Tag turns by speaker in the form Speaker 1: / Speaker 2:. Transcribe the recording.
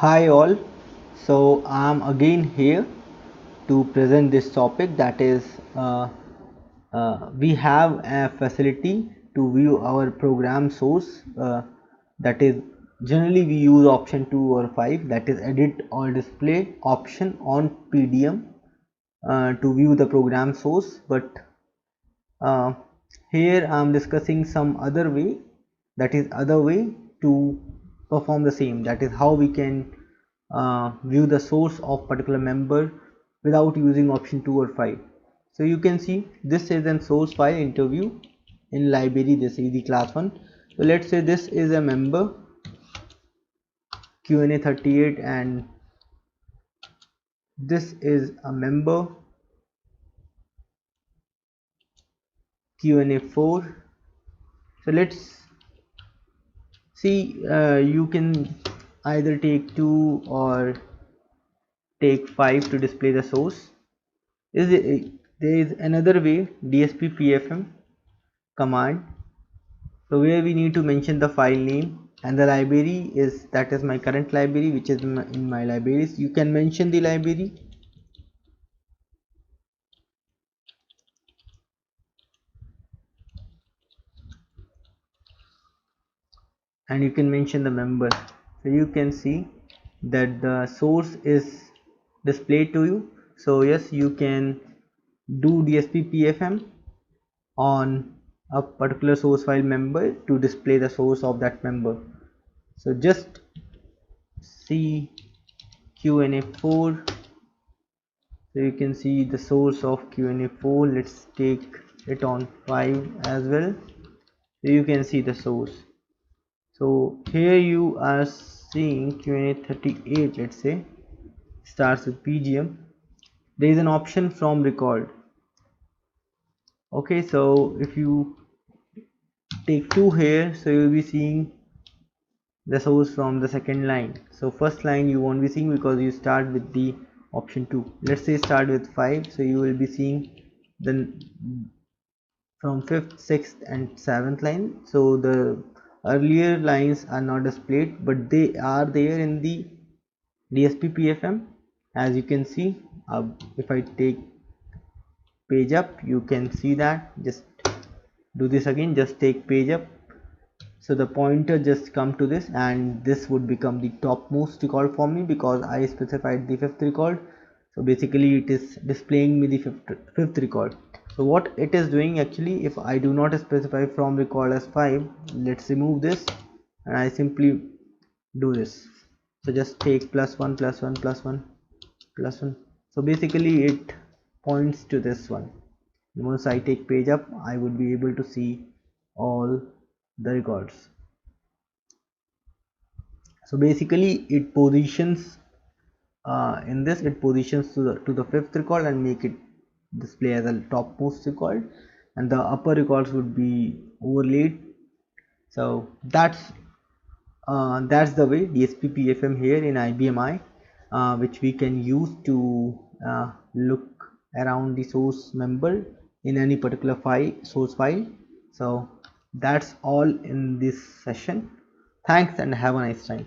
Speaker 1: Hi all, so I'm again here to present this topic, that is we have a facility to view our program source, that is generally we use option 2 or 5, that is edit or display option on PDM to view the program source. But uh, here I'm discussing some other way, that is other way to perform the same, that is how we can view the source of particular member without using option 2 or 5. So you can see this is an source file interview in library. This is the class 1. So let's say this is a member Q&A 38 and this is a member Q&A 4. So let's see, you can either take 2 or take 5 to display the source. There is another way, DSP-PFM command, so where we need to mention the file name and the library is, that is my current library, which is in my libraries. You can mention the library and you can mention the member. So you can see that the source is displayed to you. So yes, you can do DSP-PFM on a particular source file member to display the source of that member. So just see Q&A 4. So you can see the source of Q&A 4. Let's take it on 5 as well. So you can see the source. So here you are seeing Q&A 38, let's say, starts with PGM. There is an option from record. Okay, so if you take 2 here, so you will be seeing the source from the second line. So first line you won't be seeing because you start with the option 2. Let's say start with 5, so you will be seeing the from 5th, 6th and 7th line. So the earlier lines are not displayed, but they are there in the DSP-PFM, as you can see. If I take page up, you can see that. Just do this again, just take page up. So the pointer just come to this and this would become the topmost record for me because I specified the 5th record. So basically it is displaying me the fifth record. So what it is doing actually, if I do not specify from record as 5, let's remove this and I simply do this. So just take +1 +1 +1 +1. So basically it points to this one. Once I take page up, I would be able to see all the records. So basically it positions in this, it positions to the 5th record and make it display as a topmost record, and the upper records would be overlaid. So that's the way DSP-PFM here in ibmi, which we can use to look around the source member in any particular source file. So that's all in this session. Thanks and have a nice time.